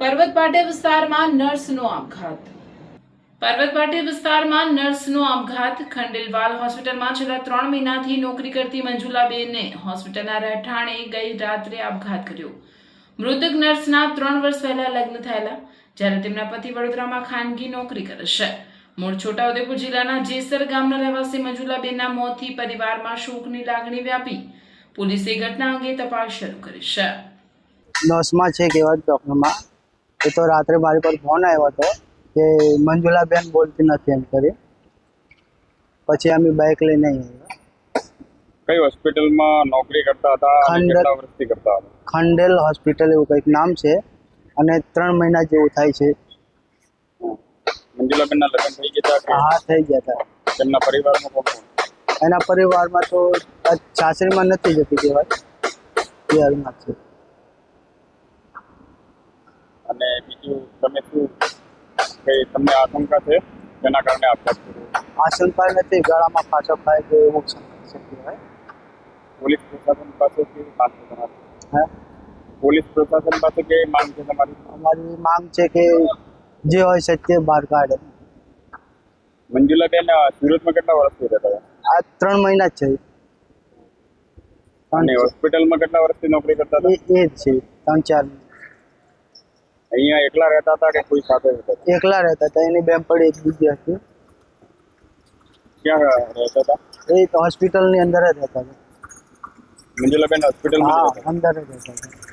પર્વતપાટી વિસ્તારમાં નર્સનો આપઘાત. પર્વતપાટી વિસ્તારમાં નર્સનો આપઘાત. ખંડેલવાલ હોસ્પિટલમાં છેલ્લા 3 મહિનાથી નોકરી કરતી મંજુલાબેને હોસ્પિટલના રહેઠાણે ગઈ રાત્રે આપઘાત કર્યો. મૃતક નર્સના 3 વર્ષ પહેલા લગ્ન થયેલા, જ્યારે તેમના પતિ વડોદરામાં ખાનગી નોકરી કરે છે. મૂળ છોટાઉદેપુર જિલ્લાના જેસર ગામના રહેવાસી મંજુલાબેનના મોતથી પરિવારમાં શોકની લાગણી વ્યાપી. પોલીસે ઘટના અંગે તપાસ શરૂ કરી છે. નર્સમાં છે કેવા ડૉક્ટરમાં એ તો રાત્રે મારી પર ફોન આવ્યો હતો કે મંજુલાબેન બોલતી નથી એમ કરી. પછી અમે બાઇક લઈને આવ્યા. કઈ હોસ્પિટલમાં નોકરી કરતા હતા અને કેટલા વર્ષથી કરતા હતા? ખંડેલ હોસ્પિટલ એવું કંઈક નામ છે અને 3 મહિના જેવું થાય છે. મંજુલાબેનના લગ્ન થઈ ગયા હતા? હા, થઈ ગયા હતા. તેમના પરિવારમાં કોણ કોણ? એના પરિવારમાં તો સાસરીમાં નથી જતી કહેવાય, પિયરમાં છે. અને બીજું તમે શું કઈ તમને આશંકા છે તેના કારણે આપઘાત કર્યો? આશંકા નથી, ગળામાં ફાંસો ખાય કે એવું કહેવાય. પોલીસ પ્રશાસન પાસે કેવી માંગ છે તમારી? હા, પોલીસ પ્રશાસન પાસે કેવી માંગ છે તમારી? અમારી માંગ છે કે જે હોય છે તે બહાર કાઢે. મંજુલાબેન સુરતમાં કેટલા વર્ષથી રહેતા હતા? આ 3 મહિના જ છે. અને હોસ્પિટલમાં કેટલા વર્ષથી નોકરી કરતા હતા? એ જ છે 3-4. અહીંયા એકલા રહેતા હતા કે કોઈ સાથે રહેતા હતા? એકલા રહેતા હતા. એની બેનપણી એક બીજી હતી. ક્યાં રહેતા હતા? એ તો હોસ્પિટલની અંદર જ રહેતા હતા. મંજુલાબેન હોસ્પિટલમાં જ હા, રહેતા હતા? અંદર જ રહેતા હતા.